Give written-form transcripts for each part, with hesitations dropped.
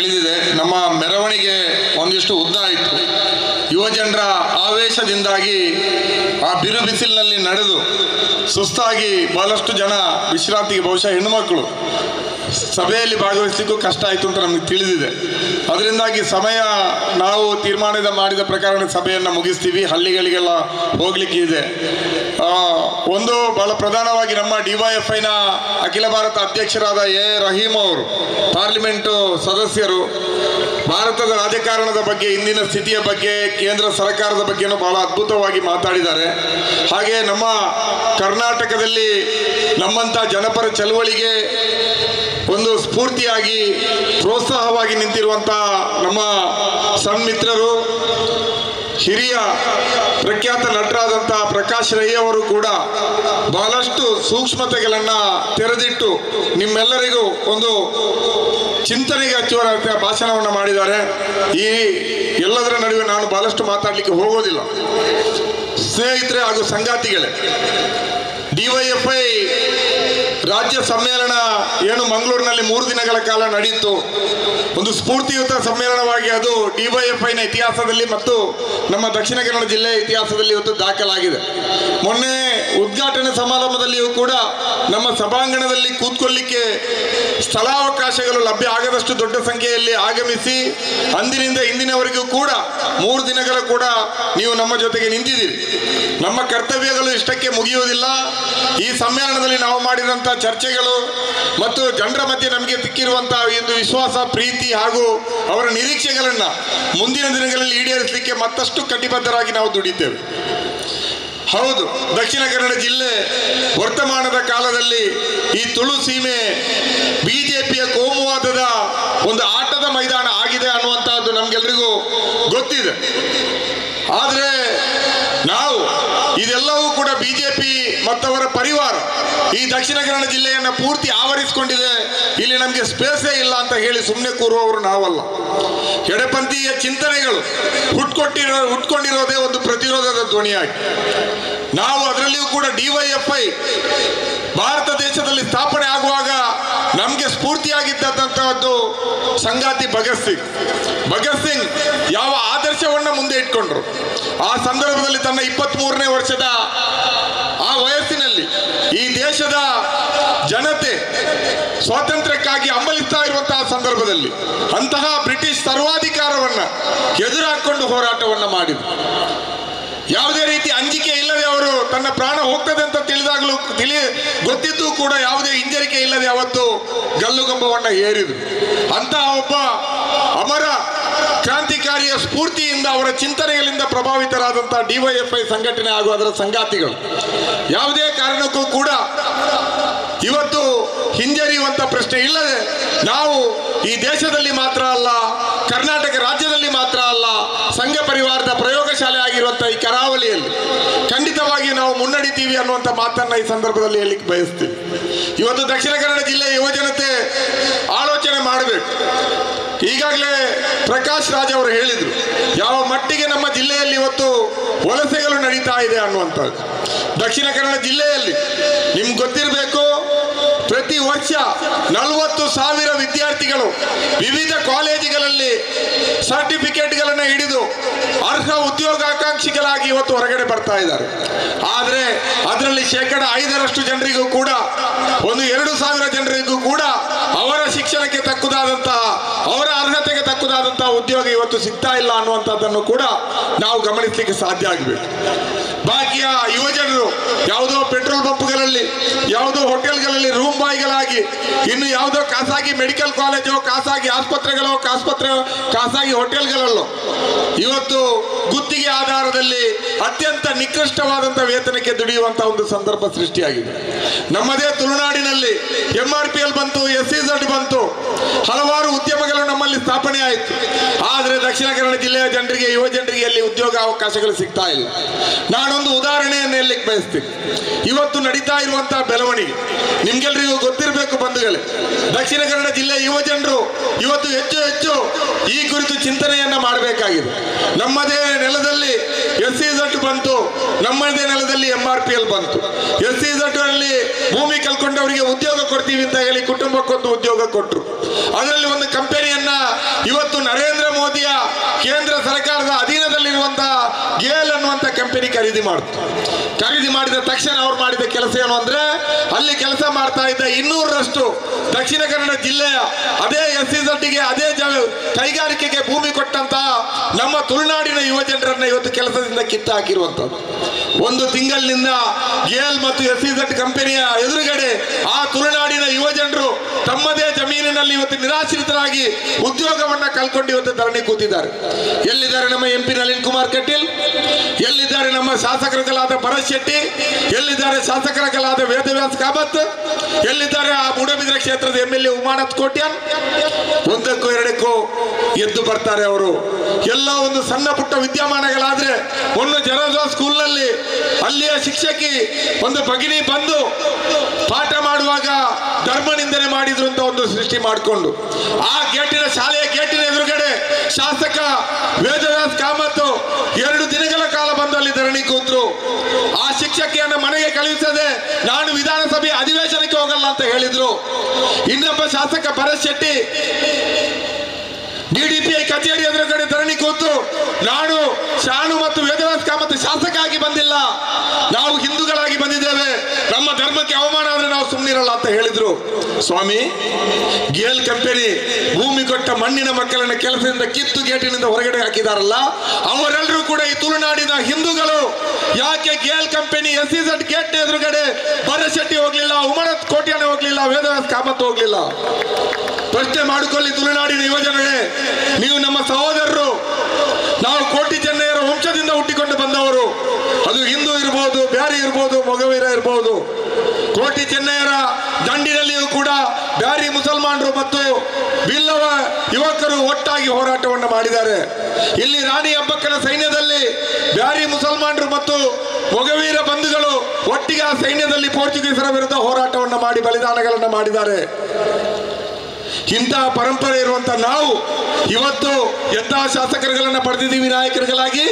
ತಿಳಿದಿದೆ. ನಮ್ಮ ಮೆರವಣಿಗೆ ಒಂದಿಷ್ಟು ಉದ್ದ ಆಯಿತು. ಯುವಜನರ ಆವೇಶದಿಂದಾಗಿ ಆ ಬಿರು ಬಿಸಿಲಿನಲ್ಲಿ ನಡೆದು ಸುಸ್ತಾಗಿ ಬಹಳಷ್ಟು ಜನ ವಿಶ್ರಾಂತಿಗೆ, ಬಹುಶಃ ಹೆಣ್ಣುಮಕ್ಕಳು ಸಭೆಯಲ್ಲಿ ಭಾಗವಹಿಸಲಿಕ್ಕೂ ಕಷ್ಟ ಆಯಿತು ಅಂತ ನಮಗೆ ತಿಳಿದಿದೆ. ಅದರಿಂದಾಗಿ ಸಮಯ ನಾವು ತೀರ್ಮಾನ ಮಾಡಿದ ಪ್ರಕಾರ ಸಭೆಯನ್ನು ಮುಗಿಸ್ತೀವಿ. ಹಳ್ಳಿಗಳಿಗೆಲ್ಲ ಹೋಗ್ಲಿಕ್ಕೆ ಇದೆ. ಒಂದು ಬಹಳ ಪ್ರಧಾನವಾಗಿ ನಮ್ಮ DYFIನ ಅಖಿಲ ಭಾರತ ಅಧ್ಯಕ್ಷರಾದ ಎ ರಹೀಂ ಅವರು, ಪಾರ್ಲಿಮೆಂಟು ಸದಸ್ಯರು, ಭಾರತದ ರಾಜಕಾರಣದ ಬಗ್ಗೆ, ಇಂದಿನ ಸ್ಥಿತಿಯ ಬಗ್ಗೆ, ಕೇಂದ್ರ ಸರ್ಕಾರದ ಬಗ್ಗೆನೂ ಬಹಳ ಅದ್ಭುತವಾಗಿ ಮಾತಾಡಿದ್ದಾರೆ. ಹಾಗೆ ನಮ್ಮ ಕರ್ನಾಟಕದಲ್ಲಿ ನಮ್ಮಂಥ ಜನಪರ ಚಳವಳಿಗೆ ಒಂದು ಸ್ಫೂರ್ತಿಯಾಗಿ ಪ್ರೋತ್ಸಾಹವಾಗಿ ನಿಂತಿರುವಂಥ ನಮ್ಮ ಸನ್ಮಿತ್ರರು, ಹಿರಿಯ ಪ್ರಖ್ಯಾತ ನಟರಾದಂಥ ಪ್ರಕಾಶ್ ರೈ ಅವರು ಕೂಡ ಬಹಳಷ್ಟು ಸೂಕ್ಷ್ಮತೆಗಳನ್ನು ತೆರೆದಿಟ್ಟು ನಿಮ್ಮೆಲ್ಲರಿಗೂ ಒಂದು ಚಿಂತನೆಗೆ ಹಚ್ಚುವ ಭಾಷಣವನ್ನು ಮಾಡಿದ್ದಾರೆ. ಈ ಎಲ್ಲದರ ನಡುವೆ ನಾನು ಬಹಳಷ್ಟು ಮಾತಾಡಲಿಕ್ಕೆ ಹೋಗೋದಿಲ್ಲ. ಸ್ನೇಹಿತರೆ ಹಾಗೂ ಸಂಗಾತಿಗಳೇ, DYFI ರಾಜ್ಯ ಸಮ್ಮೇಳನ ಏನು ಮಂಗಳೂರಿನಲ್ಲಿ 3 ದಿನಗಳ ಕಾಲ ನಡೆಯಿತು, ಒಂದು ಸ್ಫೂರ್ತಿಯುತ ಸಮ್ಮೇಳನವಾಗಿ ಅದು DYFIನ ಇತಿಹಾಸದಲ್ಲಿ ಮತ್ತು ನಮ್ಮ ದಕ್ಷಿಣ ಕನ್ನಡ ಜಿಲ್ಲೆಯ ಇತಿಹಾಸದಲ್ಲಿ ಇವತ್ತು ದಾಖಲಾಗಿದೆ. ಮೊನ್ನೆ ಉದ್ಘಾಟನೆ ಸಮಾರಂಭದಲ್ಲಿಯೂ ಕೂಡ ನಮ್ಮ ಸಭಾಂಗಣದಲ್ಲಿ ಕೂತ್ಕೊಳ್ಳಿಕ್ಕೆ ಸ್ಥಳಾವಕಾಶಗಳು ಲಭ್ಯ ಆಗದಷ್ಟು ದೊಡ್ಡ ಸಂಖ್ಯೆಯಲ್ಲಿ ಆಗಮಿಸಿ ಅಂದಿನಿಂದ ಇಂದಿನವರೆಗೂ ಕೂಡ 3 ದಿನಗಳ ಕೂಡ ನೀವು ನಮ್ಮ ಜೊತೆಗೆ ನಿಂತಿದ್ದೀರಿ. ನಮ್ಮ ಕರ್ತವ್ಯಗಳು ಇಷ್ಟಕ್ಕೆ ಮುಗಿಯುವುದಿಲ್ಲ. ಈ ಸಮ್ಮೇಳನದಲ್ಲಿ ನಾವು ಮಾಡಿದಂಥ ಚರ್ಚೆಗಳು ಮತ್ತು ಜನರ ಮಧ್ಯೆ ನಮಗೆ ಸಿಕ್ಕಿರುವಂತಹ ಒಂದು ವಿಶ್ವಾಸ, ಪ್ರೀತಿ ಹಾಗೂ ಅವರ ನಿರೀಕ್ಷೆಗಳನ್ನು ಮುಂದಿನ ದಿನಗಳಲ್ಲಿ ಈಡೇರಿಸಲಿಕ್ಕೆ ಮತ್ತಷ್ಟು ಕಟಿಬದ್ಧರಾಗಿ ನಾವು ದುಡಿತೇವೆ. ಹೌದು, ದಕ್ಷಿಣ ಕನ್ನಡ ಜಿಲ್ಲೆ ವರ್ತಮಾನದ ಕಾಲದಲ್ಲಿ ಈ ತುಳು ಸೀಮೆ BJPಯ ಕೋಮುವಾದದ ಒಂದು ಆಟದ ಮೈದಾನ ಆಗಿದೆ ಅನ್ನುವಂತಹದ್ದು ನಮ್ಗೆಲ್ರಿಗೂ ಗೊತ್ತಿದೆ. ಆದರೆ ನಾವು ಇದೆಲ್ಲವೂ ಕೂಡ BJP ಮತ್ತವರ ಪರಿವಾರ ಈ ದಕ್ಷಿಣ ಕನ್ನಡ ಜಿಲ್ಲೆಯನ್ನು ಪೂರ್ತಿ ಆವರಿಸಿಕೊಂಡಿದೆ, ಇಲ್ಲಿ ನಮಗೆ ಸ್ಪೇಸೇ ಇಲ್ಲ ಅಂತ ಹೇಳಿ ಸುಮ್ಮನೆ ಕೂರುವವರು ನಾವಲ್ಲ. ಎಡಪಂಥೀಯ ಚಿಂತನೆಗಳು ಹುಟ್ಕೊಂಡಿರೋದೇ ಒಂದು ಪ್ರತಿರೋಧದ ಧ್ವನಿಯಾಗಿ ನಾವು ಅದರಲ್ಲಿಯೂ ಕೂಡ DYFI ಭಾರತ ದೇಶದಲ್ಲಿ ಸ್ಥಾಪನೆ ಆಗುವಾಗ ನಮಗೆ ಸ್ಫೂರ್ತಿಯಾಗಿದ್ದಂಥದ್ದು ಸಂಗಾತಿ ಭಗತ್ ಸಿಂಗ್ ಯಾವ ಆದರ್ಶವನ್ನು ಮುಂದೆ ಇಟ್ಕೊಂಡ್ರು. ಆ ಸಂದರ್ಭದಲ್ಲಿ ತನ್ನ 23ನೇ ವರ್ಷದ ಆ ವಯಸ್ಸಿನಲ್ಲಿ ಈ ದೇಶದ ಜನತೆ ಸ್ವಾತಂತ್ರ್ಯಕ್ಕಾಗಿ ಹಂಬಲಿಸ್ತಾ ಇರುವಂತಹ ಸಂದರ್ಭದಲ್ಲಿ ಅಂತಹ ಬ್ರಿಟಿಷ್ ಸರ್ವಾಧಿಕಾರವನ್ನು ಎದುರಾಕೊಂಡು ಹೋರಾಟವನ್ನು ಮಾಡಿದರು. ಯಾವುದೇ ರೀತಿ ಅಂಜಿಕೆ ಇಲ್ಲದೆ ಅವರು ತನ್ನ ಪ್ರಾಣ ಹೋಗ್ತದೆ ಅಂತ ತಿಳಿದಾಗಲೂ ಗೊತ್ತಿದ್ದು ಕೂಡ ಯಾವುದೇ ಹಿಂಜರಿಕೆ ಇಲ್ಲದೆ ಅವತ್ತು ಗಲ್ಲುಗಂಬವನ್ನು ಏರಿದರು. ಅಂತಹ ಒಬ್ಬ ಅಮರ ಕ್ರಾಂತಿಕಾರಿಯ ಸ್ಫೂರ್ತಿಯಿಂದ, ಅವರ ಚಿಂತನೆಗಳಿಂದ ಪ್ರಭಾವಿತರಾದಂತಹ DYFI ಸಂಘಟನೆ ಹಾಗೂ ಅದರ ಸಂಗಾತಿಗಳು ಯಾವುದೇ ಕಾರಣಕ್ಕೂ ಕೂಡ ಇವತ್ತು ಹಿಂಜರಿಯುವಂತ ಪ್ರಶ್ನೆ ಇಲ್ಲದೆ ನಾವು ಈ ದೇಶದಲ್ಲಿ ಮಾತ್ರ ಅಲ್ಲ, ಕರ್ನಾಟಕ ರಾಜ್ಯದಲ್ಲಿ ಮಾತ್ರ ಅಲ್ಲ, ಸಂಘ ಪರಿವಾರದ ಪ್ರಯೋಗಶಾಲೆ ಆಗಿರುವಂತಹ ಈ ಕರಾವಳಿಯಲ್ಲಿ ಖಂಡಿತವಾಗಿ ನಾವು ಮುನ್ನಡಿತೀವಿ ಅನ್ನುವಂಥ ಮಾತನ್ನ ಈ ಸಂದರ್ಭದಲ್ಲಿ ಹೇಳಲಿಕ್ಕೆ ಬಯಸ್ತೀವಿ. ಇವತ್ತು ದಕ್ಷಿಣ ಕನ್ನಡ ಜಿಲ್ಲೆಯ ಯುವಜನತೆ ಆಲೋಚನೆ ಮಾಡಬೇಕು. ಈಗಾಗಲೇ ಪ್ರಕಾಶ್ ರಾಜ್ ಅವರು ಹೇಳಿದರು ಯಾವ ಮಟ್ಟಿಗೆ ನಮ್ಮ ಜಿಲ್ಲೆಯಲ್ಲಿ ಇವತ್ತು ವಲಸೆಗಳು ನಡೀತಾ ಇದೆ ಅನ್ನುವಂಥದ್ದು. ದಕ್ಷಿಣ ಕನ್ನಡ ಜಿಲ್ಲೆಯಲ್ಲಿ ನಿಮ್ಗೆ ಗೊತ್ತಿರಬೇಕು, ಪ್ರತಿ ವರ್ಷ 40,000 ವಿದ್ಯಾರ್ಥಿಗಳು ವಿವಿಧ ಕಾಲೇಜುಗಳಲ್ಲಿ ಸರ್ಟಿಫಿಕೇಟ್ಗಳನ್ನು ಹಿಡಿದು ಅರ್ಹ ಉದ್ಯೋಗಾಕಾಂಕ್ಷಿಗಳಾಗಿ ಇವತ್ತು ಹೊರಗಡೆ ಬರ್ತಾ ಇದ್ದಾರೆ. ಆದರೆ ಅದರಲ್ಲಿ 5% ಜನರಿಗೂ ಕೂಡ, 2,000 ಜನರಿಗೂ ಕೂಡ ಅವರ ಶಿಕ್ಷಣಕ್ಕೆ ತಕ್ಕುದಾದಂತಹ, ಅವರ ಅರ್ಹತೆಗೆ ತಕ್ಕುದಾದಂತಹ ಉದ್ಯೋಗ ಇವತ್ತು ಸಿಗ್ತಾ ಇಲ್ಲ ಅನ್ನುವಂಥದ್ದನ್ನು ಕೂಡ ನಾವು ಗಮನಿಸಲಿಕ್ಕೆ ಸಾಧ್ಯ ಆಗಬೇಕು. ಬಾಕಿಯ ಯುವಜನರು ಯಾವುದೋ ಪೆಟ್ರೋಲ್ ಬಂಪ್ಗಳಲ್ಲಿ, ಯಾವುದೋ ಹೋಟೆಲ್ಗಳಲ್ಲಿ ರೂಮ್ ಬಾಯ್ಗಳಾಗಿ, ಇನ್ನು ಯಾವುದೋ ಖಾಸಗಿ ಮೆಡಿಕಲ್ ಕಾಲೇಜು, ಖಾಸಗಿ ಆಸ್ಪತ್ರೆಗಳು, ಖಾಸಗಿ ಹೋಟೆಲ್ಗಳಲ್ಲೋ ಇವತ್ತು ಗುತ್ತಿಗೆ ಆಧಾರದಲ್ಲಿ ಅತ್ಯಂತ ನಿಕೃಷ್ಟವಾದಂಥ ವೇತನಕ್ಕೆ ದುಡಿಯುವಂತಹ ಒಂದು ಸಂದರ್ಭ ಸೃಷ್ಟಿಯಾಗಿದೆ. ನಮ್ಮದೇ ತುಳುನಾಡಿನಲ್ಲಿ MRPL ಬಂತು, SEZ ಬಂತು, ಹಲವಾರು ಉದ್ಯಮಗಳು ನಮ್ಮಲ್ಲಿ ಸ್ಥಾಪನೆ ಆಯಿತು. ಆದರೆ ದಕ್ಷಿಣ ಕನ್ನಡ ಜಿಲ್ಲೆಯ ಜನರಿಗೆ, ಯುವ ಜನರಿಗೆ ಅಲ್ಲಿ ಉದ್ಯೋಗ ಅವಕಾಶಗಳು ಸಿಗ್ತಾ ಇಲ್ಲ. ನಾನೊಂದು ಉದಾಹರಣೆಯನ್ನು ಹೇಳಲಿಕ್ಕೆ ಬಯಸ್ತೀನಿ. ಇವತ್ತು ನಡೀತಾ ಇರುವಂತಹ ಬೆಳವಣಿಗೆ ನಿಮ್ಗೆಲ್ರಿಗೂ ಗೊತ್ತಿರಬೇಕು ಬಂಧುಗಳೇ. ದಕ್ಷಿಣ ಕನ್ನಡ ಜಿಲ್ಲೆಯ ಯುವ ಜನರು ಇವತ್ತು ಹೆಚ್ಚು ಈ ಕುರಿತು ಚಿಂತನೆಯನ್ನ ಮಾಡಬೇಕಾಗಿದೆ. ನಮ್ಮದೇ ನೆಲದಲ್ಲಿ SEZ ಬಂತು, ನಮ್ಮದೇ ನೆಲದಲ್ಲಿ MRPL ಬಂತು. SEZ ಅಲ್ಲಿ ಭೂಮಿ ಕಲ್ಕೊಂಡವರಿಗೆ ಉದ್ಯೋಗ ಕೊಡ್ತೀವಿ ಅಂತ ಹೇಳಿ ಕುಟುಂಬಕ್ಕೊಂದು ಉದ್ಯೋಗ ಕೊಟ್ಟರು. ಅದರಲ್ಲಿ ಒಂದು ಕಂಪನಿಯನ್ನ ಖರೀದಿ ಮಾಡಿದ ತಕ್ಷಣ ಅವ್ರು ಮಾಡಿದ ಕೆಲಸ ಏನು ಅಂದ್ರೆ, ಅಲ್ಲಿ ಕೆಲಸ ಮಾಡ್ತಾ ಇದ್ದ 200ರಷ್ಟು ದಕ್ಷಿಣ ಕನ್ನಡ ಜಿಲ್ಲೆಯ ಅದೇ SEZಗೆ ಅದೇ ಕೈಗಾರಿಕೆಗೆ ಭೂಮಿ ಕೊಟ್ಟಂತಹ ನಮ್ಮ ತುಳುನಾಡಿನ ಯುವ ಜನರನ್ನ ಇವತ್ತು ಕೆಲಸದಿಂದ ಕಿತ್ತು ಹಾಕಿರುವಂತದ್ದು. ಒಂದು ತಿಂಗಳಿನಿಂದ GL ಮತ್ತು SEZ ಕಂಪನಿಯ ಎದುರುಗಡೆ ಆ ತುಳುನಾಡಿನ ಯುವ ಜನರು ತಮ್ಮದೇ ಜಮೀನಿನಲ್ಲಿ ಇವತ್ತು ನಿರಾಶ್ರಿತರಾಗಿ ಉದ್ಯೋಗವನ್ನ ಕಳ್ಕೊಂಡು ಇವತ್ತು ಧರಣಿ ಕೂತಿದ್ದಾರೆ. ಎಲ್ಲಿದ್ದಾರೆ ನಮ್ಮ MP ನಳಿನ್ ಕುಮಾರ್ ಕಟೀಲ್? ಎಲ್ಲಿದ್ದಾರೆ ನಮ್ಮ ಶಾಸಕರುಗಳಾದ ಭರತ್ ಶೆಟ್ಟಿ? ಎಲ್ಲಿದ್ದಾರೆ ಶಾಸಕರುಗಳಾದ ವೇದವ್ಯಾಸ್ ಕಾಮತ್? ಎಲ್ಲಿದ್ದಾರೆ ಆ ಮೂಡಬಿದ್ರೆ ಕ್ಷೇತ್ರದ MLA ಉಮಾನಾಥ್ ಕೋಟ್ಯಾನ್? ಒಂದಕ್ಕೂ ಎರಡಕ್ಕೂ ಎದ್ದು ಬರ್ತಾರೆ ಅವರು. ಎಲ್ಲ ಒಂದು ಸಣ್ಣ ಪುಟ್ಟ ವಿದ್ಯಮಾನಗಳಾದ್ರೆ, ಒಂದು ಜರೋಜಾ ಸ್ಕೂಲ್ನಲ್ಲಿ ಅಲ್ಲಿಯ ಶಿಕ್ಷಕಿ ಒಂದು ಭಗಿನಿ ಬಂದು ಪಾಠ ಮಾಡುವಾಗ ಧರ್ಮ ನಿಂದನೆ ಮಾಡಿದ್ರು ಅಂತ ಒಂದು ಸೃಷ್ಟಿ ಮಾಡಿಕೊಂಡು ಆ ಶಾಲೆಯ ಗೇಟಿನ ಎದುರುಗಡೆ ಶಾಸಕ ವೇದವ್ಯಾಸ್ ಕಾಮತ್ 2 ದಿನಗಳ ಕಾಲ ಬಂದು ಅಲ್ಲಿ ಧರಣಿ ಕೂತ್ರು. ಆ ಶಿಕ್ಷಕಿಯನ್ನು ಮನೆಗೆ ಕಳುಹಿಸದೆ ನಾನು ವಿಧಾನಸಭೆ ಅಧಿವೇಶನಕ್ಕೆ ಹೋಗಲ್ಲ ಅಂತ ಹೇಳಿದ್ರು. ಇನ್ನೊಬ್ಬ ಶಾಸಕ ಭರತ್ ಶೆಟ್ಟಿ DDPI ಕಚೇರಿ ಎದುರುಗಡೆ ಧರಣಿ ಕೂತು ನಾನು ಶಾನು ಮತ್ತು ವೇದವ್ಯಾಸ್ ಕಾಮತ್ ಶಾಸಕ ಆಗಿ ಬಂದಿಲ್ಲ, ನಾವು ಹಿಂದೂಗಳಾಗಿ ಬಂದಿದ್ದೇವೆ, ನಮ್ಮ ಧರ್ಮಕ್ಕೆ ಅವಮಾನ ಆದ್ರೆ ನಾವು ಸುಮ್ಮನಿರಲ್ಲ ಅಂತ ಹೇಳಿದ್ರು. ಸ್ವಾಮಿ, GL ಕಂಪನಿ ಭೂಮಿ ಕೊಟ್ಟ ಮಣ್ಣಿನ ಮಕ್ಕಳನ್ನ ಕೆಲಸದಿಂದ ಕಿತ್ತು ಗೇಟಿನಿಂದ ಹೊರಗಡೆ ಹಾಕಿದಾರಲ್ಲ, ಅವರೆಲ್ಲರೂ ಕೂಡ ಈ ತುಳುನಾಡಿನ ಹಿಂದೂಗಳು. ಯಾಕೆ GL ಕಂಪನಿ SEZ ಗೇಟ್ ಎದುರುಗಡೆ ಭರತ್ ಶೆಟ್ಟಿ ಹೋಗ್ಲಿಲ್ಲ, ಉಮಾನಾಥ್ ಕೋಟ್ಯಾನ್ ಹೋಗ್ಲಿಲ್ಲ, ವೇದವ್ಯಾಸ್ ಕಾಮತ್ ಹೋಗ್ಲಿಲ್ಲ? ಪ್ರಶ್ನೆ ಮಾಡಿಕೊಳ್ಳಿ ತುಳುನಾಡಿನ ಯುವಜನರೇ. ನೀವು ನಮ್ಮ ಸಹೋದರರು, ನಾವು ಕೋಟಿ ಚೆನ್ನಯ್ಯರ ವಂಶದಿಂದ ಹುಟ್ಟಿಕೊಂಡು ಬಂದವರು. ಅದು ಹಿಂದೂ ಇರ್ಬೋದು, ಬ್ಯಾರಿ ಇರ್ಬೋದು, ಮೊಗವೀರ ಇರ್ಬೋದು. ಕೋಟಿ ಚೆನ್ನಯ್ಯರ ದಂಡಿನಲ್ಲಿಯೂ ಕೂಡ ಬ್ಯಾರಿ ಮುಸಲ್ಮಾನರು ಮತ್ತು ಬಿಲ್ಲವ ಯುವಕರು ಒಟ್ಟಾಗಿ ಹೋರಾಟವನ್ನು ಮಾಡಿದ್ದಾರೆ. ಇಲ್ಲಿ ರಾಣಿ ಅಬ್ಬಕ್ಕನ ಸೈನ್ಯದಲ್ಲಿ ಬ್ಯಾರಿ ಮುಸಲ್ಮಾನರು ಮತ್ತು ಮೊಗವೀರ ಬಂಧುಗಳು ಒಟ್ಟಿಗೆ ಆ ಸೈನ್ಯದಲ್ಲಿ ಪೋರ್ಚುಗೀಸರ ವಿರುದ್ಧ ಹೋರಾಟವನ್ನು ಮಾಡಿ ಬಲಿದಾನಗಳನ್ನು ಮಾಡಿದ್ದಾರೆ. ಇಂತಹ ಪರಂಪರೆ ಇರುವಂತ ನಾವು ಇವತ್ತು ಎಂತಹ ಶಾಸಕರುಗಳನ್ನ ಪಡೆದಿದ್ದೀವಿ ನಾಯಕರುಗಳಾಗಿ.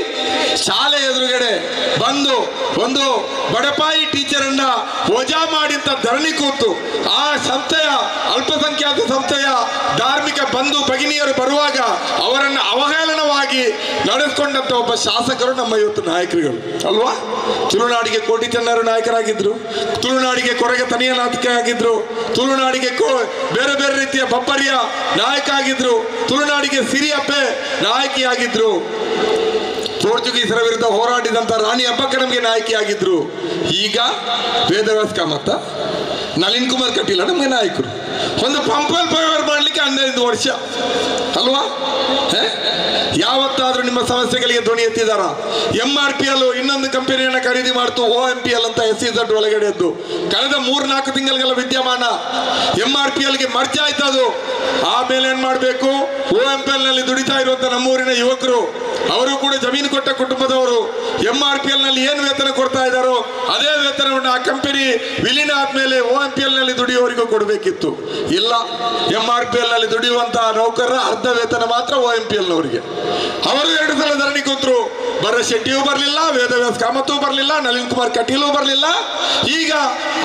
ಶಾಲೆ ಎದುರುಗಡೆ ಬಂದು ಒಂದು ಬಡಪಾಯಿ ಟೀಚರ್ ಅನ್ನ ವಜಾ ಮಾಡಿಂತ ಧರಣಿ ಕೂತು ಆ ಸಂಸ್ಥೆಯ ಅಲ್ಪಸಂಖ್ಯಾತ ಸಂಸ್ಥೆಯ ಧಾರ್ಮಿಕ ಬಂಧು ಭಗಿನಿಯರು ಬರುವಾಗ ಅವರನ್ನ ಅವಹೇಳನವಾಗಿ ನಡೆಸ್ಕೊಂಡಂತ ಒಬ್ಬ ಶಾಸಕರು ನಮ್ಮ ಇವತ್ತು ನಾಯಕರುಗಳು ಅಲ್ವಾ? ತುಳುನಾಡಿಗೆ ಕೋಟಿ ಚೆನ್ನಯ್ಯರು ನಾಯಕರಾಗಿದ್ರು, ತುಳುನಾಡಿಗೆ ಕೊರಗೆ ತನಿಯನಾಥಿಕೆ ಆಗಿದ್ರು, ತುಳುನಾಡಿಗೆ ಬೇರೆ ಬೇರೆ ರೀತಿಯ ಬಬ್ಬರಿಯ ನಾಯಕ ಆಗಿದ್ರು, ತುಳುನಾಡಿಗೆ ಸಿರಿಯಪ್ಪೆ ನಾಯಕಿಯಾಗಿದ್ರು, ಪೋರ್ಚುಗೀಸರ ವಿರುದ್ಧ ಹೋರಾಡಿದಂತ ರಾಣಿ ಅಬ್ಬಕ್ಕ ನಮಗೆ ನಾಯಕಿಯಾಗಿದ್ರು. ಈಗ ವೇದವ್ಯಾಸ್ ಕಾಮತ್, ನಳಿನ್ ಕುಮಾರ್ ಕಟೀಲ್ ನಮಗೆ ನಾಯಕರು. ಒಂದು ಪಂಪಲ್ ಪವರ್ ಮಾಡಲಿಕ್ಕೆ 15 ವರ್ಷ ಅಲ್ವಾ? ಯಾವತ್ತಾದ್ರೂ ನಿಮ್ಮ ಸಮಸ್ಯೆಗಳಿಗೆ ಧ್ವನಿ ಎತ್ತಿದಾರ? MRPL ಇನ್ನೊಂದು ಕಂಪನಿಯನ್ನ ಖರೀದಿ ಮಾಡ್ತು, OMPL ಅಂತ SEZ ಒಳಗಡೆ ಎದ್ದು ಕಳೆದ 3-4 ತಿಂಗಳ ವಿದ್ಯಮಾನ. MRPLಗೆ ಮರ್ಜ್ ಆಯ್ತು ಅದು. ಆಮೇಲೆ ಏನ್ ಮಾಡ್ಬೇಕು? OMPL ನಲ್ಲಿ ದುಡಿತಾ ಇರುವಂತ ನಮ್ಮೂರಿನ ಯುವಕರು, ಅವರು ಕೂಡ ಜಮೀನು ಕೊಟ್ಟ ಕುಟುಂಬದವರು, MRPL ನಲ್ಲಿ ಏನು ವೇತನ ಕೊಡ್ತಾ ಇದ್ದಾರೋ ಅದೇ ವೇತನವನ್ನು ಆ ಕಂಪನಿ ವಿಲೀನ ಆದ್ಮೇಲೆ OMPL ನಲ್ಲಿ ದುಡಿಯುವವರಿಗೂ ಕೊಡಬೇಕಿತ್ತು. ಇಲ್ಲ, MRPL ನಲ್ಲಿ ದುಡಿಯುವಂತಹ ನೌಕರರ ಅರ್ಧ ವೇತನ ಮಾತ್ರ OMPL ನವರಿಗೆ. ಅವರು 2 ಸಲ ಧರಣಿ ಕೂತ್ರು. ಭರತ್ ಶೆಟ್ಟಿಯೂ ಬರಲಿಲ್ಲ, ವೇದವ್ಯಾಸ್ ಕಾಮತ್ತೂ ಬರಲಿಲ್ಲ, ನಳಿನ್ ಕುಮಾರ್ ಕಟೀಲು ಬರಲಿಲ್ಲ. ಈಗ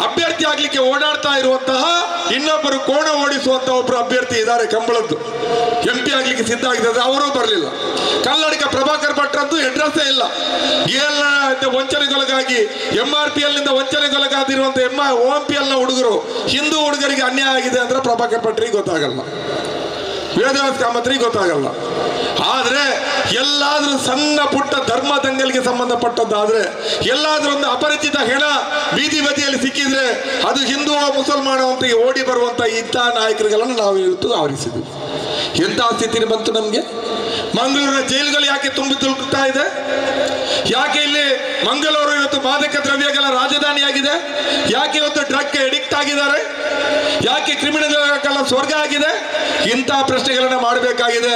ಅಭ್ಯರ್ಥಿ ಆಗ್ಲಿಕ್ಕೆ ಓಡಾಡ್ತಾ ಇರುವಂತಹ ಇನ್ನೊಬ್ಬರು ಕೋಣ ಓಡಿಸುವಂತಹ ಒಬ್ಬರು ಅಭ್ಯರ್ಥಿ ಇದ್ದಾರೆ, ಕಂಬಳದ್ದು MP ಆಗ್ಲಿಕ್ಕೆ ಸಿದ್ಧ ಆಗಿದ್ದಾರೆ, ಅವರೂ ಬರಲಿಲ್ಲ. ಕನ್ನಡಿಗ ಪ್ರಭಾಕರ್ ಭಟ್ರದ್ದು ಅಡ್ರೆಸ್ಸೇ ಇಲ್ಲ. GL ವಂಚನೆಗೊಳಗಾಗಿ MRPL ನಿಂದ ವಂಚನೆಗೊಳಗಾದಿರುವಂತ OMPL ನ ಹುಡುಗರು, ಹಿಂದೂ ಹುಡುಗರಿಗೆ ಅನ್ಯಾಯ ಆಗಿದೆ ಅಂದ್ರೆ ಪ್ರಭಾಕರ್ ಭಟ್ರಿಗೆ ಗೊತ್ತಾಗಲ್ಲ, ವೇದವ್ಯಾಸ್ ಕಾಮತ್ರಿಗೆ ಗೊತ್ತಾಗಲ್ಲ. ಆದ್ರೆ ಎಲ್ಲಾದ್ರೂ ಸಣ್ಣ ಪುಟ್ಟ ಧರ್ಮ ದಂಗಲ್ಗೆ ಸಂಬಂಧಪಟ್ಟದ್ದಾದ್ರೆ, ಎಲ್ಲಾದ್ರೂ ಒಂದು ಅಪರಿಚಿತ ಹೆಣ ಬೀದಿ ಬದಿಯಲ್ಲಿ ಸಿಕ್ಕಿದ್ರೆ ಅದು ಹಿಂದೂ ಮುಸಲ್ಮಾನ ಅಂತ ಓಡಿ ಬರುವಂತ ಇಂತಹ ನಾಯಕರುಗಳನ್ನು ನಾವು ಇವತ್ತು ಆವರಿಸಿದ್ವಿ. ಎಂತಹ ಸ್ಥಿತಿ ಬಂತು ನಮ್ಗೆ? ಮಂಗಳೂರಿನ ಜೈಲುಗಳು ಯಾಕೆ ತುಂಬಿ ತುಳುಕ್ತಾ ಇದೆ? ಯಾಕೆ ಇಲ್ಲಿ ಮಂಗಳೂರು ಇವತ್ತು ಮಾದಕ ದ್ರವ್ಯಗಳ ರಾಜಧಾನಿಯಾಗಿದೆ? ಯಾಕೆ ಇವತ್ತು ಡ್ರಗ್ ಎಡಿಕ್ಟ್ ಆಗಿದ್ದಾರೆ? ಯಾಕೆ ಕ್ರಿಮಿನಲ್ಗಳ ಸ್ವರ್ಗ ಆಗಿದೆ? ಇಂತಹ ಪ್ರಶ್ನೆಗಳನ್ನ ಮಾಡಬೇಕಾಗಿದೆ.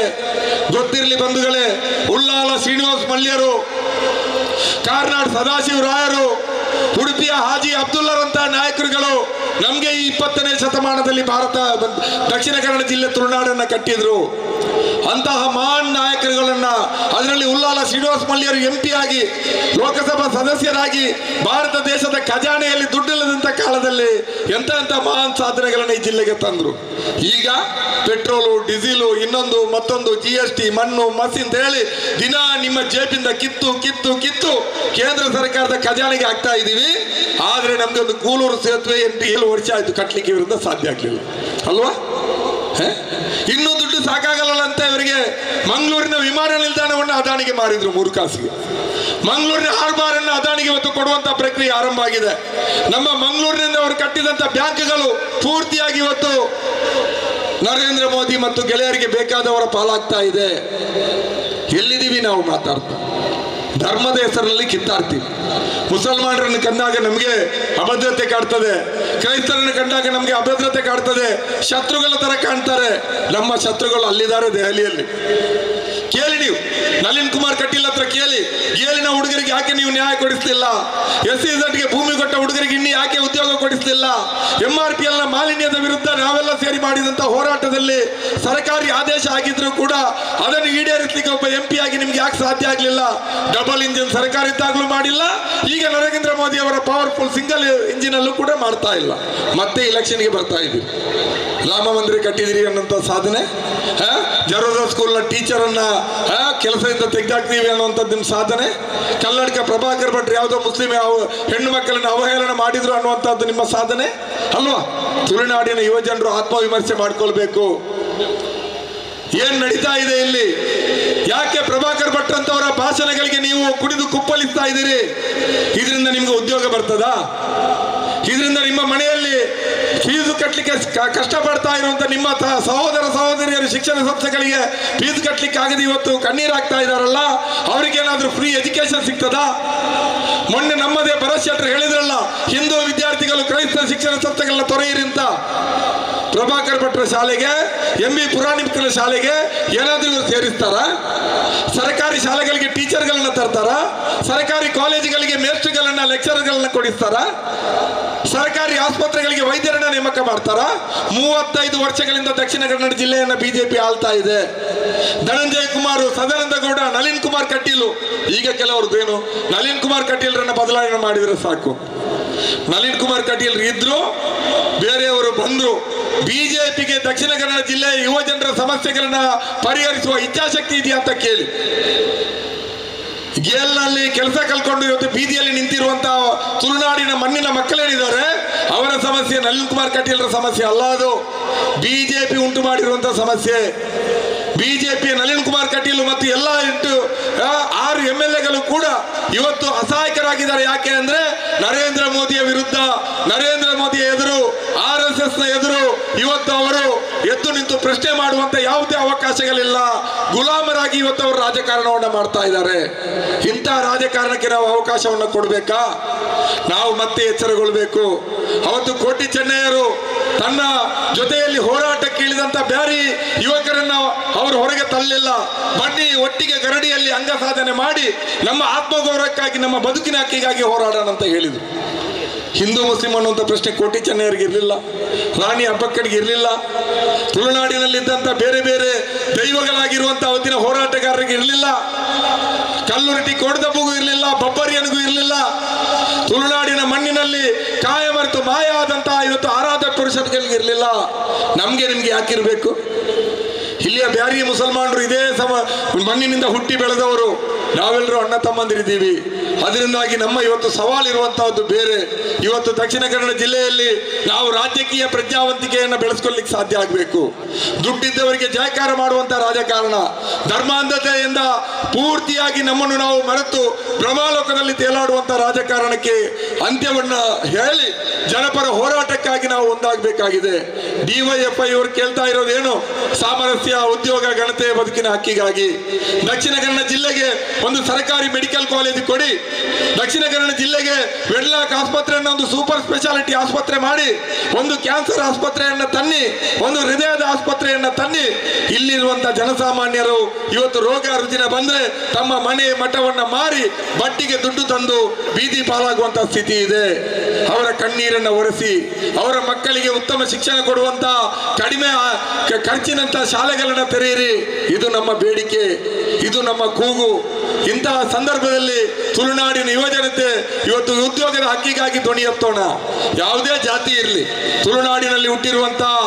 ಗೊತ್ತಿರಲಿ ಬಂಧುಗಳೇ, ಉಳ್ಳಾಲ ಶ್ರೀನಿವಾಸ್ ಮಲ್ಯರು, ಕಾರ್ನಾಡ್ ಸದಾಶಿವ ರಾಯರು, ಉಡುಪಿಯ ಹಾಜಿ ಅಬ್ದುಲ್ಲರಂತಹ ನಾಯಕರುಗಳು ನಮ್ಗೆ ಈ 20ನೇ ಶತಮಾನದಲ್ಲಿ ದಕ್ಷಿಣ ಕನ್ನಡ ಜಿಲ್ಲೆ ತುಳುನಾಡನ್ನ ಕಟ್ಟಿದ್ರು. ಅಂತಹ ಮಹಾನ್ ನಾಯಕರುಗಳನ್ನ, ಅದರಲ್ಲಿ ಉಲ್ಲಾಲ ಶ್ರೀನಿವಾಸ ಮಲ್ಯರು MP ಆಗಿ ಲೋಕಸಭಾ ಸದಸ್ಯರಾಗಿ ಭಾರತ ದೇಶದ ಖಜಾನೆಯಲ್ಲಿ ದುಡ್ಡಿಲ್ಲದಂತ ಕಾಲದಲ್ಲಿ ಎಂತ ಮಹಾನ್ ಸಾಧನೆಗಳನ್ನ ಈ ಜಿಲ್ಲೆಗೆ ತಂದ್ರು. ಈಗ ಪೆಟ್ರೋಲು, ಡೀಸೆಲು, ಇನ್ನೊಂದು ಮತ್ತೊಂದು GST, ಮಣ್ಣು, ಮಸಿ ಅಂತ ಹೇಳಿ ದಿನ ನಿಮ್ಮ ಜೇಬಿಂದ ಕಿತ್ತು ಕಿತ್ತು ಕಿತ್ತು ಕೇಂದ್ರ ಸರ್ಕಾರದ ಖಜಾನೆಗೆ ಹಾಕ್ತಾ ಇದೀವಿ. ಆದ್ರೆ ನಮ್ಗೆ ಒಂದು ಕೂಲೂರು ಸೇತುವೆ 7 ವರ್ಷ ಆಯ್ತು ಕಟ್ಲಿಕ್ಕೆ, ವಿರುದ್ಧ ಸಾಧ್ಯ ಆಗ್ಲಿಲ್ಲ ಅಲ್ವಾ? ಇನ್ನೂ ದುಡ್ಡು ಸಾಕಾಗಲ್ಲ ಅಂತ ಇವರಿಗೆ ಮಂಗಳೂರಿನ ವಿಮಾನ ನಿಲ್ದಾಣವನ್ನು ಅದಾನಿಗೆ ಮಾರಿದ್ರು 3 ಕಾಸಿಗೆ. ಮಂಗಳೂರಿನ ಹಾರ್ಬರ್ ಅನ್ನು ಅದಾನಿಗೆ ಇವತ್ತು ಕೊಡುವಂತ ಪ್ರಕ್ರಿಯೆ ಆರಂಭ ಆಗಿದೆ. ನಮ್ಮ ಮಂಗಳೂರಿನಿಂದ ಅವರು ಕಟ್ಟಿದಂತ ಬ್ಯಾಂಕ್ಗಳು ಪೂರ್ತಿಯಾಗಿ ಇವತ್ತು ನರೇಂದ್ರ ಮೋದಿ ಮತ್ತು ಗೆಳೆಯರಿಗೆ ಬೇಕಾದವರ ಪಾಲಾಗ್ತಾ ಇದೆ. ಎಲ್ಲಿದ್ದೀವಿ ನಾವು ಮಾತಾಡ್ತಾ? ಧರ್ಮದ ಹೆಸರಲ್ಲಿ ಕಿತ್ತಾಡ್ತೀವಿ. ಮುಸಲ್ಮಾನರನ್ನು ಕಂಡಾಗ ನಮಗೆ ಅಭದ್ರತೆ ಕಾಡ್ತದೆ, ಕ್ರೈಸ್ತರನ್ನು ಕಂಡಾಗ ನಮಗೆ ಅಭದ್ರತೆ ಕಾಡ್ತದೆ. ಶತ್ರುಗಳ ತರ ಕಾಣ್ತಾರೆ. ನಮ್ಮ ಶತ್ರುಗಳು ಅಲ್ಲಿದ್ದಾರೆ ದೆಹಲಿಯಲ್ಲಿ. ಕೇಳಿ ನೀವು, ನಳಿನ್ ಕುಮಾರ್ ಕಟೀಲ್ ಹತ್ರ ಕೇಳಿ, ಗೇಲಿನ ಹುಡುಗರಿಗೆ ಯಾಕೆ ನೀವು ನ್ಯಾಯ ಕೊಡಿಸ್ಲಿಲ್ಲ? SEZಗೆ ಭೂಮಿ ಕೊಟ್ಟ ಹುಡುಗರಿಗೆ ಇನ್ನೂ ಯಾಕೆ ಉದ್ಯೋಗ ಕೊಡಿಸ್ಲಿಲ್ಲ? MRPL ನ ಮಾಲಿನ್ಯದ ವಿರುದ್ಧ ನಾವೆಲ್ಲ ಸೇರಿ ಮಾಡಿದಂತ ಹೋರಾಟದಲ್ಲಿ ಸರ್ಕಾರಿ ಆದೇಶ ಆಗಿದ್ರು ಕೂಡ ಅದನ್ನು ಈಡೇರಿಸಲಿಕ್ಕೆ ಒಬ್ಬ MP ಆಗಿ ನಿಮ್ಗೆ ಯಾಕೆ ಸಾಧ್ಯ ಆಗ್ಲಿಲ್ಲ? ಡಬಲ್ ಇಂಜಿನ್ ಸರ್ಕಾರ ಇದ್ದಾಗಲೂ ಮಾಡಿಲ್ಲ. ಈಗ ನರೇಂದ್ರ ಮೋದಿ ಅವರ ಪವರ್ಫುಲ್ ಸಿಂಗಲ್ ಇಂಜಿನ್ ಅಲ್ಲೂ ಕೂಡ ಮಾಡ್ತಾ ಇಲ್ಲ. ಮತ್ತೆ ಇಲೆಕ್ಷನ್ಗೆ ಬರ್ತಾ ಇದ್ದೀವಿ. ರಾಮ ಮಂದಿರ ಕಟ್ಟಿದಿರಿ ಅನ್ನುವಂಥ ಸಾಧನೆ, ಜರೋದಾ ಸ್ಕೂಲ್ನ ಟೀಚರ್ ಅನ್ನ ಕೆಲಸದಿಂದ ತೆಗೆದಾಕ್ತೀವಿ ಅನ್ನುವಂಥದ್ದು ನಿಮ್ಮ ಸಾಧನೆ, ಕಲ್ಲಡ್ಕ ಪ್ರಭಾಕರ್ ಭಟ್ರು ಯಾವುದೋ ಮುಸ್ಲಿಂ ಹೆಣ್ಣು ಮಕ್ಕಳನ್ನು ಅವಹೇಳನ ಮಾಡಿದ್ರು ಅನ್ನುವಂಥದ್ದು ನಿಮ್ಮ ಸಾಧನೆ ಅಲ್ವಾ? ತುಳುನಾಡಿನ ಯುವಜನರು ಆತ್ಮವಿಮರ್ಶೆ ಮಾಡ್ಕೊಳ್ಬೇಕು. ಏನ್ ನಡೀತಾ ಇದೆ ಇಲ್ಲಿ? ಯಾಕೆ ಪ್ರಭಾಕರ್ ಭಟ್ ಅಂತವರ ಭಾಷಣಗಳಿಗೆ ನೀವು ಕುಡಿದು ಕುಪ್ಪಳಿಸ್ತಾ ಇದ್ದೀರಿ? ಇದರಿಂದ ನಿಮ್ಗೆ ಉದ್ಯೋಗ ಬರ್ತದಾ? ಇದರಿಂದ ನಿಮ್ಮ ಮನೆಯಲ್ಲಿ ಫೀಸು ಕಟ್ಟಲಿಕ್ಕೆ ಕಷ್ಟಪಡ್ತಾ ಇರುವಂತ ನಿಮ್ಮ ಸಹೋದರ ಸಹೋದರಿಯರು ಶಿಕ್ಷಣ ಸಂಸ್ಥೆಗಳಿಗೆ ಫೀಸ್ ಕಟ್ಟಲಿಕ್ಕೆ ಆಗದೆ ಇವತ್ತು ಕಣ್ಣೀರಾಗ್ತಾ ಇದಾರಲ್ಲ, ಅವ್ರಿಗೇನಾದ್ರೂ ಫ್ರೀ ಎಜುಕೇಶನ್ ಸಿಗ್ತದಾ? ಮೊನ್ನೆ ನಮ್ಮದೇ ಭರತ್ ಶೆಟ್ಟರ್ ಹೇಳಿದ್ರಲ್ಲ, ಹಿಂದೂ ವಿದ್ಯಾರ್ಥಿಗಳು ಕ್ರೈಸ್ತ ಶಿಕ್ಷಣ ಸಂಸ್ಥೆಗಳನ್ನ ತೊರೆಯಿರಿ ಅಂತ. ಪ್ರಭಾಕರ್ ಭಟ್ರ ಶಾಲೆಗೆ, MB ಪುರಾಣಿಕರ ಶಾಲೆಗೆ ಏನಾದ್ರೂ ಸೇರಿಸ್ತಾರ? ಸರ್ಕಾರಿ ಶಾಲೆಗಳಿಗೆ ಟೀಚರ್ಗಳನ್ನ ತರ್ತಾರ? ಸರ್ಕಾರಿ ಕಾಲೇಜುಗಳಿಗೆ ಮೇಸ್ಟ್ರುಗಳನ್ನ, ಲೆಕ್ಚರ್ಗಳನ್ನ ಕೊಡಿಸ್ತಾರ? ಸರ್ಕಾರಿ ಆಸ್ಪತ್ರೆಗಳಿಗೆ ವೈದ್ಯರನ್ನ ನೇಮಕ ಮಾಡ್ತಾರ? 35 ವರ್ಷಗಳಿಂದ ದಕ್ಷಿಣ ಕನ್ನಡ ಜಿಲ್ಲೆಯನ್ನ BJP ಆಳ್ತಾ ಇದೆ. ಧನಂಜಯ ಕುಮಾರ್, ಸದಾನಂದ ಗೌಡ, ನಳಿನ್ ಕುಮಾರ್ ಕಟೀಲ್, ಈಗ ಕೆಲವ್ರದ್ದೇನು ನಳಿನ್ ಕುಮಾರ್ ಕಟೀಲ್ರನ್ನ ಬದಲಾವಣೆ ಮಾಡಿದ್ರೆ ಸಾಕು. ನಳಿನ್ ಕುಮಾರ್ ಕಟೀಲ್ ಇದ್ರು, ಬೇರೆಯವರು ಬಂದ್ರು. BJPಗೆ ದಕ್ಷಿಣ ಕನ್ನಡ ಜಿಲ್ಲೆಯ ಯುವ ಜನರ ಸಮಸ್ಯೆಗಳನ್ನ ಪರಿಹರಿಸುವ ಇಚ್ಛಾಶಕ್ತಿ ಇದೆಯಾ ಅಂತ ಕೇಳಿ. ಗೇಲ್ನಲ್ಲಿ ಕೆಲಸ ಕಲ್ಕೊಂಡು ಇವತ್ತು ಬೀದಿಯಲ್ಲಿ ನಿಂತಿರುವಂತಹ ತುಳುನಾಡಿನ ಮಣ್ಣಿನ ಮಕ್ಕಳೇನಿದ್ದಾರೆ ಅವರ ಸಮಸ್ಯೆ ನಳಿನ್ ಕುಮಾರ್ ಕಟೀಲ್ರ ಸಮಸ್ಯೆ ಅಲ್ಲ, ಅದು BJP ಉಂಟು ಮಾಡಿರುವಂತಹ ಸಮಸ್ಯೆ. BJP ನಳಿನ್ ಕುಮಾರ್ ಕಟೀಲ್ ಮತ್ತು ಎಲ್ಲ 6 MLAಗಳು ಕೂಡ ಇವತ್ತು ಅಸಹಾಯಕರಾಗಿದ್ದಾರೆ. ಯಾಕೆ ಅಂದ್ರೆ ನರೇಂದ್ರ ಮೋದಿಯ ವಿರುದ್ಧ, ನರೇಂದ್ರ ಮೋದಿಯ ಎದುರು, RSS ನ ಎದುರು ಇವತ್ತು ಅವರು ಎದ್ದು ನಿಂತು ಪ್ರಶ್ನೆ ಮಾಡುವಂತ ಯಾವುದೇ ಅವಕಾಶಗಳಿಲ್ಲ. ಗುಲಾಮರಾಗಿ ಇವತ್ತು ಅವರು ರಾಜಕಾರಣವನ್ನ ಮಾಡ್ತಾ ಇದ್ದಾರೆ. ಇಂಥ ರಾಜಕಾರಣಕ್ಕೆ ನಾವು ಅವಕಾಶವನ್ನ ಕೊಡ್ಬೇಕಾ? ನಾವು ಮತ್ತೆ ಎಚ್ಚರಗೊಳ್ಬೇಕು. ಅವತ್ತು ಕೋಟಿ ಚೆನ್ನಯ್ಯರು ತನ್ನ ಜೊತೆಯಲ್ಲಿ ಹೋರಾಟಕ್ಕೆ ಇಳಿದಂತ ಬ್ಯಾರಿ ಯುವಕರನ್ನ ಅವರು ಹೊರಗೆ ತಳ್ಳಲಿಲ್ಲ. ಬನ್ನಿ ಒಟ್ಟಿಗೆ ಗರಡಿಯಲ್ಲಿ ಅಂಗ ಸಾಧನೆ ಮಾಡಿ ನಮ್ಮ ಆತ್ಮಗೌರವಕ್ಕಾಗಿ, ನಮ್ಮ ಬದುಕಿನ ಹಕ್ಕಿಗಾಗಿ ಹೋರಾಡೋಣ ಅಂತ ಹೇಳಿದ್ರು. ಹಿಂದೂ ಮುಸ್ಲಿಂ ಅನ್ನುವಂಥ ಪ್ರಶ್ನೆ ಕೋಟಿ ಚೆನ್ನಯ್ಯರಿಗೆ ಇರಲಿಲ್ಲ, ರಾಣಿ ಅಬ್ಬಕ್ಕನಿಗೆ ಇರಲಿಲ್ಲ, ತುಳುನಾಡಿನಲ್ಲಿದ್ದಂಥ ಬೇರೆ ಬೇರೆ ದೈವಗಳಾಗಿರುವಂಥ ಅವತ್ತಿನ ಹೋರಾಟಗಾರರಿಗೆ ಇರಲಿಲ್ಲ, ಕಲ್ಲುರಟಿ ಕೋಡದಬ್ಬಗೂ ಇರಲಿಲ್ಲ, ಬಬ್ಬರಿಯನಿಗೂ ಇರಲಿಲ್ಲ. ತುಳುನಾಡಿನ ಮಣ್ಣಿನಲ್ಲಿ ಕಾಯ ಮರೆತು ಮಾಯ ಆದಂತಹ ಇವತ್ತು ಆರಾಧ ಪುರುಷರಿಗೆ ಇರಲಿಲ್ಲ. ನಮ್ಗೆ ನಿಮ್ಗೆ ಯಾಕಿರ್ಬೇಕು? ಇಲ್ಲಿಯ ಬ್ಯಾರಿ ಮುಸಲ್ಮಾನರು ಇದೇ ಮಣ್ಣಿನಿಂದ ಹುಟ್ಟಿ ಬೆಳೆದವರು, ನಾವೆಲ್ಲರೂ ಅಣ್ಣ ತಮ್ಮಂದಿರಿದ್ದೀವಿ. ಅದರಿಂದಾಗಿ ನಮ್ಮ ಇವತ್ತು ಸವಾಲಿರುವಂತಹದ್ದು ಬೇರೆ. ಇವತ್ತು ದಕ್ಷಿಣ ಕನ್ನಡ ಜಿಲ್ಲೆಯಲ್ಲಿ ನಾವು ರಾಜಕೀಯ ಪ್ರಜ್ಞಾವಂತಿಕೆಯನ್ನು ಬೆಳೆಸ್ಕೊಳ್ಳಿಕ್ಕೆ ಸಾಧ್ಯ ಆಗಬೇಕು. ದುಡ್ಡಿದ್ದವರಿಗೆ ಜಯಕಾರ ಮಾಡುವಂತಹ ರಾಜಕಾರಣ, ಧರ್ಮಾಂಧತೆಯಿಂದ ಪೂರ್ತಿಯಾಗಿ ನಮ್ಮನ್ನು ನಾವು ಮರೆತು ಭ್ರಮಾಲೋಕದಲ್ಲಿ ತೇಲಾಡುವಂತಹ ರಾಜಕಾರಣಕ್ಕೆ ಅಂತ್ಯವನ್ನ ಹೇಳಿ ಜನಪರ ಹೋರಾಟಕ್ಕಾಗಿ ನಾವು ಒಂದಾಗಬೇಕಾಗಿದೆ. DYFI ಇವರು ಕೇಳ್ತಾ ಇರೋದೇನು? ಸಾಮರಸ್ಯ, ಉದ್ಯೋಗ, ಘನತೆ, ಬದುಕಿನ ಹಕ್ಕಿಗಾಗಿ. ದಕ್ಷಿಣ ಕನ್ನಡ ಜಿಲ್ಲೆಗೆ ಒಂದು ಸರ್ಕಾರಿ ಮೆಡಿಕಲ್ ಕಾಲೇಜ್ ಕೊಡಿ, ದಕ್ಷಿಣ ಕನ್ನಡ ಜಿಲ್ಲೆಗೆ ವೆಡ್ಲಾಕ್ ಆಸ್ಪತ್ರೆಯನ್ನು ಒಂದು ಸೂಪರ್ ಸ್ಪೆಷಾಲಿಟಿ ಆಸ್ಪತ್ರೆ ಮಾಡಿ, ಒಂದು ಕ್ಯಾನ್ಸರ್ ಆಸ್ಪತ್ರೆಯನ್ನು ತನ್ನಿ, ಒಂದು ಹೃದಯದ ಆಸ್ಪತ್ರೆಯನ್ನು ತನ್ನಿ. ಇಲ್ಲಿರುವಂತಹ ಜನಸಾಮಾನ್ಯರು ಇವತ್ತು ರೋಗ ರುಜಿನ ಬಂದ್ರೆ ತಮ್ಮ ಮನೆ ಮಠವನ್ನ ಮಾರಿ ಬಟ್ಟಿಗೆ ದುಡ್ಡು ತಂದು ಬೀದಿ ಪಾಲಾಗುವಂತಹ ಸ್ಥಿತಿ ಇದೆ. ಅವರ ಕಣ್ಣೀರನ್ನು ಒರೆಸಿ ಅವರ ಮಕ್ಕಳಿಗೆ ಉತ್ತಮ ಶಿಕ್ಷಣ ಕೊಡುವಂತ ಕಡಿಮೆ ಖರ್ಚಿನಂತ ಶಾಲೆಗಳನ್ನ ತೆರೆಯಿರಿ. ಇದು ನಮ್ಮ ಬೇಡಿಕೆ, ಇದು ನಮ್ಮ ಕೂಗು. ಇಂತಹ ಸಂದರ್ಭದಲ್ಲಿ ತುಳುನಾಡಿನ ಯುವಜನತೆ ಇವತ್ತು ಉದ್ಯೋಗದ ಹಕ್ಕಿಗಾಗಿ ಧ್ವನಿ ಎತ್ತೋಣ. ಯಾವುದೇ ಜಾತಿ ಇರಲಿ, ತುಳುನಾಡಿನಲ್ಲಿ ಹುಟ್ಟಿರುವಂತಹ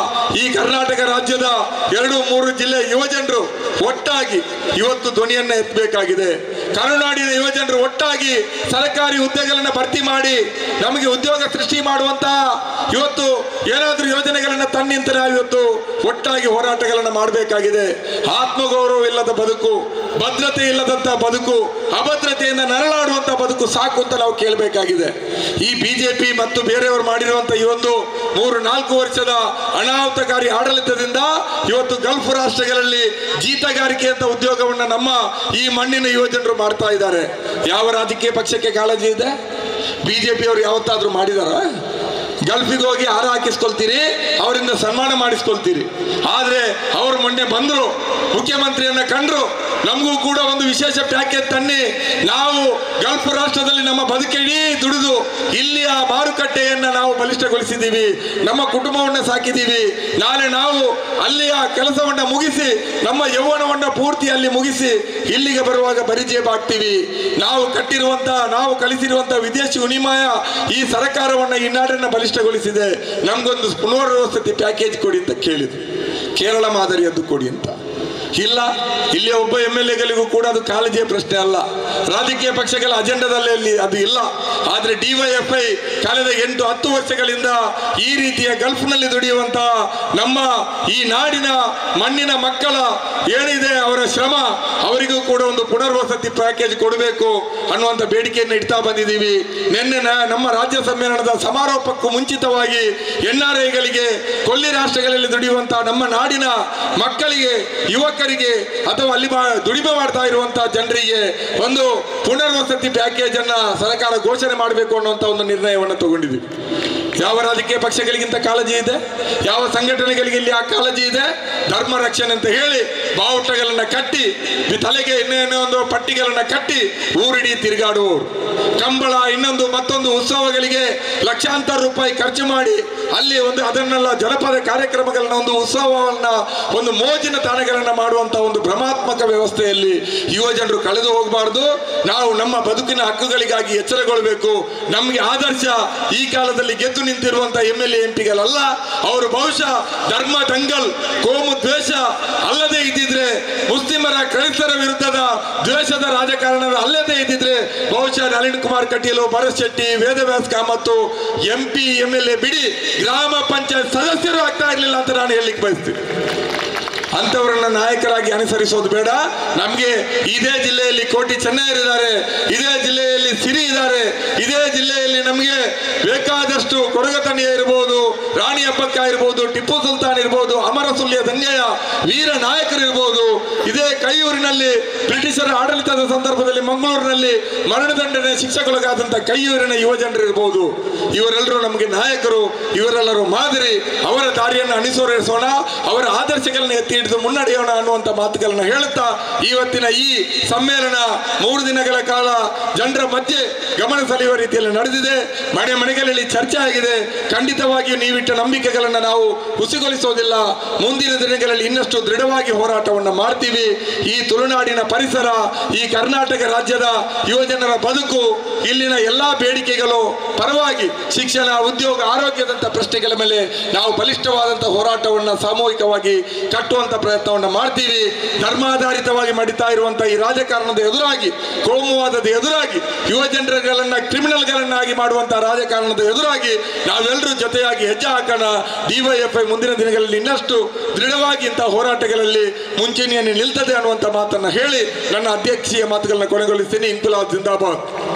ಈ ಕರ್ನಾಟಕ ರಾಜ್ಯದ 2-3 ಜಿಲ್ಲೆ ಯುವಜನರು ಒಟ್ಟಾಗಿ ಇವತ್ತು ಧ್ವನಿಯನ್ನ ಎತ್ತಬೇಕಾಗಿದೆ. ಕರುನಾಡಿನ ಯುವಜನರು ಒಟ್ಟಾಗಿ ಸರ್ಕಾರಿ ಹುದ್ದೆಗಳನ್ನು ಭರ್ತಿ ಮಾಡಿ ನಮಗೆ ಉದ್ಯೋಗ ಸೃಷ್ಟಿ ಮಾಡುವಂತಹ ಇವತ್ತು ಏನಾದ್ರೂ ಯೋಜನೆಗಳನ್ನ ತನ್ನಿಂತ ನಾವು ಇವತ್ತು ಒಟ್ಟಾಗಿ ಹೋರಾಟಗಳನ್ನು ಮಾಡಬೇಕಾಗಿದೆ. ಆತ್ಮಗೌರವವಿಲ್ಲದ ಬದುಕು, ಭದ್ರತೆ ಇಲ್ಲದಂತ ಬದುಕು, ಅಭದ್ರತೆಯಿಂದ ನರಳಾಡುವಂತ ಬದುಕು ಸಾಕು ಅಂತ ನಾವು ಕೇಳಬೇಕಾಗಿದೆ. ಈ ಬಿಜೆಪಿ ಮತ್ತು ಬೇರೆಯವರು ಮಾಡಿರುವಂತಹ ಈ ಒಂದು 3-4 ವರ್ಷದ ಅನಾಹುತಕಾರಿ ಆಡಳಿತದಿಂದ ಇವತ್ತು ಗಲ್ಫ್ ರಾಷ್ಟ್ರಗಳಲ್ಲಿ ಜೀತಗಾರಿಕೆ ಅಂತ ಉದ್ಯೋಗವನ್ನ ನಮ್ಮ ಈ ಮಣ್ಣಿನ ಯುವಜನರು ಮಾಡ್ತಾ ಇದ್ದಾರೆ. ಯಾವ ರಾಜಕೀಯ ಪಕ್ಷಕ್ಕೆ ಕಾಳಜಿ ಇದೆ? ಬಿಜೆಪಿ ಅವರು ಯಾವತ್ತಾದ್ರೂ ಮಾಡಿದಾರ? ಗಲ್ಫಿಗೆ ಹೋಗಿ ಹಾರ ಹಾಕಿಸ್ಕೊಳ್ತೀರಿ, ಅವರಿಂದ ಸನ್ಮಾನ ಮಾಡಿಸ್ಕೊಳ್ತೀರಿ. ಆದ್ರೆ ಅವರು ಮೊನ್ನೆ ಬಂದ್ರು, ಮುಖ್ಯಮಂತ್ರಿಯನ್ನ ಕಂಡ್ರು, ನಮಗೂ ಕೂಡ ಒಂದು ವಿಶೇಷ ಪ್ಯಾಕೇಜ್ ತನ್ನಿ, ನಾವು ಗಲ್ಫ್ ರಾಷ್ಟ್ರದಲ್ಲಿ ನಮ್ಮ ಬದುಕಿಡೀ ದುಡಿದು ಇಲ್ಲಿಯ ಮಾರುಕಟ್ಟೆಯನ್ನ ನಾವು ಬಲಿಷ್ಠಗೊಳಿಸಿದ್ದೀವಿ, ನಮ್ಮ ಕುಟುಂಬವನ್ನ ಸಾಕಿದ್ದೀವಿ. ನಾಳೆ ನಾವು ಅಲ್ಲಿಯ ಕೆಲಸವನ್ನ ಮುಗಿಸಿ ನಮ್ಮ ಯೌವನವನ್ನ ಪೂರ್ತಿ ಅಲ್ಲಿ ಮುಗಿಸಿ ಇಲ್ಲಿಗೆ ಬರುವಾಗ ಬರಿಜೇಬಾಗ್ತೀವಿ. ನಾವು ಕಲಿಸಿರುವಂತ ವಿದೇಶಿ ವಿನಿಮಯ ಈ ಸರ್ಕಾರವನ್ನ ಈ ನಾಡನ್ನ ಬಲಿಷ್ಠಗೊಳಿಸಿದೆ. ನಮ್ಗೊಂದು ಪುನರ್ವಸತಿ ಪ್ಯಾಕೇಜ್ ಕೊಡಿ ಅಂತ ಕೇಳಿದ್ರು. ಕೇರಳ ಮಾದರಿಯದ್ದು ಕೊಡಿ ಅಂತ ಇಲ್ಲ. ಇಲ್ಲಿ ಒಬ್ಬ MLA-ಗಳಿಗೂ ಕೂಡ ಅದು ಕಾಳಜಿಯ ಪ್ರಶ್ನೆ ಅಲ್ಲ, ರಾಜಕೀಯ ಪಕ್ಷಗಳ ಅಜೆಂಡಾದಲ್ಲಿ ಅದು ಇಲ್ಲ. ಆದ್ರೆ DYFI ಕಳೆದ 8-10 ವರ್ಷಗಳಿಂದ ಈ ರೀತಿಯ ಗಲ್ಫ್ನಲ್ಲಿ ದುಡಿಯುವಂತಹ ನಮ್ಮ ಈ ನಾಡಿನ ಮಣ್ಣಿನ ಮಕ್ಕಳ ಏನಿದೆ ಅವರ ಶ್ರಮ, ಅವರಿಗೂ ಕೂಡ ಒಂದು ಪುನರ್ವಸತಿ ಪ್ಯಾಕೇಜ್ ಕೊಡಬೇಕು ಅನ್ನುವಂಥ ಬೇಡಿಕೆಯನ್ನು ಇಡ್ತಾ ಬಂದಿದ್ದೀವಿ. ನಿನ್ನೆ ನಮ್ಮ ರಾಜ್ಯ ಸಮ್ಮೇಳನದ ಸಮಾರೋಪಕ್ಕೂ ಮುಂಚಿತವಾಗಿ NRI-ಗಳಿಗೆ, ಕೊಲ್ಲಿ ರಾಷ್ಟ್ರಗಳಲ್ಲಿ ದುಡಿಯುವಂತಹ ನಮ್ಮ ನಾಡಿನ ಮಕ್ಕಳಿಗೆ, ಯುವಕರಿಗೆ ಅಥವಾ ಅಲ್ಲಿ ದುಡಿಮೆ ಮಾಡ್ತಾ ಇರುವಂತಹ ಜನರಿಗೆ ಒಂದು ಪುನರ್ವಸತಿ ಪ್ಯಾಕೇಜ್ ಅನ್ನ ಸರ್ಕಾರ ಘೋಷಣೆ ಮಾಡಬೇಕು ಅನ್ನುವಂತ ಒಂದು ನಿರ್ಣಯವನ್ನು ತಗೊಂಡಿದ್ವಿ. ಯಾವ ರಾಜಕೀಯ ಪಕ್ಷಗಳಿಗಿಂತ ಕಾಳಜಿ ಇದೆ? ಯಾವ ಸಂಘಟನೆಗಳಿಗೆ ಇಲ್ಲಿ ಆ ಕಾಳಜಿ ಇದೆ? ಧರ್ಮ ರಕ್ಷಣೆ ಅಂತ ಹೇಳಿ ಬಾವುಟಗಳನ್ನ ಕಟ್ಟಿ, ತಲೆಗೆ ಇನ್ನೇನೋ ಒಂದು ಪಟ್ಟಿಗಳನ್ನ ಕಟ್ಟಿ ಊರಿಡಿ ತಿರುಗಾಡುವವರು, ಕಂಬಳ ಇನ್ನೊಂದು ಮತ್ತೊಂದು ಉತ್ಸವಗಳಿಗೆ ಲಕ್ಷಾಂತರ ರೂಪಾಯಿ ಖರ್ಚು ಮಾಡಿ ಅಲ್ಲಿ ಅದನ್ನೆಲ್ಲ ಜನಪದ ಕಾರ್ಯಕ್ರಮಗಳನ್ನ, ಒಂದು ಉತ್ಸವವನ್ನ, ಒಂದು ಮೋಜಿನ ತಾಣಗಳನ್ನ ಮಾಡುವಂತ ಒಂದು ಭ್ರಮಾತ್ಮಕ ವ್ಯವಸ್ಥೆಯಲ್ಲಿ ಯುವಜನರು ಕಳೆದು ಹೋಗಬಾರ್ದು. ನಾವು ನಮ್ಮ ಬದುಕಿನ ಹಕ್ಕುಗಳಿಗಾಗಿ ಎಚ್ಚರಗೊಳ್ಳಬೇಕು. ನಮಗೆ ಆದರ್ಶ ಈ ಕಾಲದಲ್ಲಿ ಗೆದ್ದು ನಿಂತಿರುವಂತಹ MLA MP-ಗಳಲ್ಲ. ಅವರು ಬಹುಶಃ ಧರ್ಮ ದಂಗಲ್, ಕೋಮು ದ್ವೇಷ ಅಲ್ಲದೆ ಇದ್ದಿದ್ರೆ, ಮುಸ್ಲಿಮರ ಕ್ರೈಸ್ತರ ವಿರುದ್ಧದ ದ್ವೇಷದ ರಾಜಕಾರಣದ ಅಲ್ಲದೆ ಇದ್ದಿದ್ರೆ ಬಹುಶಃ ನಳಿನ್ ಕುಮಾರ್ ಕಟೀಲ್, ಭರತ್ ಶೆಟ್ಟಿ, ವೇದವ್ಯಾಸ್ ಕಾಮತ್ತು MP MLA ಬಿಡಿ, ಗ್ರಾಮ ಪಂಚಾಯತ್ ಸದಸ್ಯರು ಆಗ್ತಾ ಇರಲಿಲ್ಲ ಅಂತ ನಾನು ಹೇಳಲಿಕ್ಕೆ ಬಯಸ್ತೀನಿ. ಅಂತವರನ್ನ ನಾಯಕರಾಗಿ ಅನುಸರಿಸೋದು ಬೇಡ. ನಮಗೆ ಇದೇ ಜಿಲ್ಲೆಯಲ್ಲಿ ಕೋಟಿ ಚೆನ್ನಯ್ಯರಿದ್ದಾರೆ, ಇದೇ ಜಿಲ್ಲೆಯಲ್ಲಿ ಸಿರಿ ಇದ್ದಾರೆ, ಇದೇ ಜಿಲ್ಲೆಯಲ್ಲಿ ನಮಗೆ ಬೇಕಾದಷ್ಟು ಕೊಡಗತನಿಯ ಇರ್ಬೋದು, ರಾಣಿ ಹಬ್ಬಕ್ಕ ಇರ್ಬೋದು, ಟಿಪ್ಪು ಸುಲ್ತಾನ್ ಇರ್ಬೋದು, ಅಮರಸುಲ್ಯ ದಂಗೆಯ ವೀರ ನಾಯಕರು ಇರ್ಬೋದು, ಇದೇ ಕೈಯೂರಿನಲ್ಲಿ ಬ್ರಿಟಿಷರ ಆಡಳಿತದ ಸಂದರ್ಭದಲ್ಲಿ ಮಂಗಳೂರಿನಲ್ಲಿ ಮರಣದಂಡನೆ ಶಿಕ್ಷೆಗೊಳಗಾದಂತ ಕೈಯೂರಿನ ಯುವಜನರು ಇರ್ಬೋದು. ಇವರೆಲ್ಲರೂ ನಮಗೆ ನಾಯಕರು, ಇವರೆಲ್ಲರೂ ಮಾದರಿ. ಅವರ ದಾರಿಯನ್ನು ಅನುಸರಿಸೋಣ, ಅವರ ಆದರ್ಶಗಳನ್ನ ಎತ್ತಿ ಹಿಡಿದು ಮುನ್ನಡೆಯೋಣ ಅನ್ನುವಂಥ ಮಾತುಗಳನ್ನ ಹೇಳುತ್ತಾ ಇವತ್ತಿನ ಈ ಸಮ್ಮೇಳನ 3 ದಿನಗಳ ಕಾಲ ಜನರ ಮಧ್ಯೆ ಗಮನ ಸೆಳೆಯುವ ರೀತಿಯಲ್ಲಿ ನಡೆದಿದೆ. ಮನೆಗಳಲ್ಲಿ ಚರ್ಚೆ ಆಗಿದೆ. ಖಂಡಿತವಾಗಿಯೂ ನೀವಿಟ್ಟ ನಂಬಿಕೆಗಳನ್ನು ನಾವು ಹುಸಿಗೊಳಿಸೋದಿಲ್ಲ. ಮುಂದಿನ ದಿನಗಳಲ್ಲಿ ಇನ್ನಷ್ಟು ದೃಢವಾಗಿ ಹೋರಾಟವನ್ನು ಮಾಡ್ತೀವಿ. ಈ ತುಳುನಾಡಿನ ಪರಿಸರ, ಈ ಕರ್ನಾಟಕ ರಾಜ್ಯದ ಯುವಜನರ ಬದುಕು, ಇಲ್ಲಿನ ಎಲ್ಲಾ ಬೇಡಿಕೆಗಳು ಪರವಾಗಿ ಶಿಕ್ಷಣ, ಉದ್ಯೋಗ, ಆರೋಗ್ಯದಂತ ಪ್ರಶ್ನೆಗಳ ಮೇಲೆ ನಾವು ಬಲಿಷ್ಠವಾದಂತಹ ಹೋರಾಟವನ್ನು ಸಾಮೂಹಿಕವಾಗಿ ಕಟ್ಟುವಂತ ಪ್ರಯತ್ನವನ್ನು ಮಾಡ್ತೀವಿ. ಧರ್ಮಾಧಾರಿತವಾಗಿ ಮಾಡಿತಾ ಇರುವಂತಹ ಈ ರಾಜಕಾರಣದ ಎದುರಾಗಿ, ಕೋಮುವಾದದ ಎದುರಾಗಿ, ಯುವಜನರುಗಳನ್ನ ಕ್ರಿಮಿನಲ್ಗಳನ್ನಾಗಿ ಮಾಡುವಂತಹ ರಾಜಕಾರಣದ ಎದುರಾಗಿ ನಾವೆಲ್ಲರೂ ಜೊತೆಯಾಗಿ ಹೆಜ್ಜೆ ಹಾಕೋಣ. DYFI ಮುಂದಿನ ದಿನಗಳಲ್ಲಿ ಇನ್ನಷ್ಟು ದೃಢವಾಗಿ ಇಂತಹ ಹೋರಾಟಗಳಲ್ಲಿ ಮುಂಚೂಣಿಯನ್ನು ನಿಲ್ತದೆ ಅನ್ನುವಂಥ ಮಾತನ್ನು ಹೇಳಿ ನನ್ನ ಅಧ್ಯಕ್ಷೀಯ ಮಾತುಗಳನ್ನ ಕೊನೆಗೊಳಿಸ್ತೀನಿ. ಇನ್ಕುಲಾಬ್ ಜಿಂದಾಬಾದ್.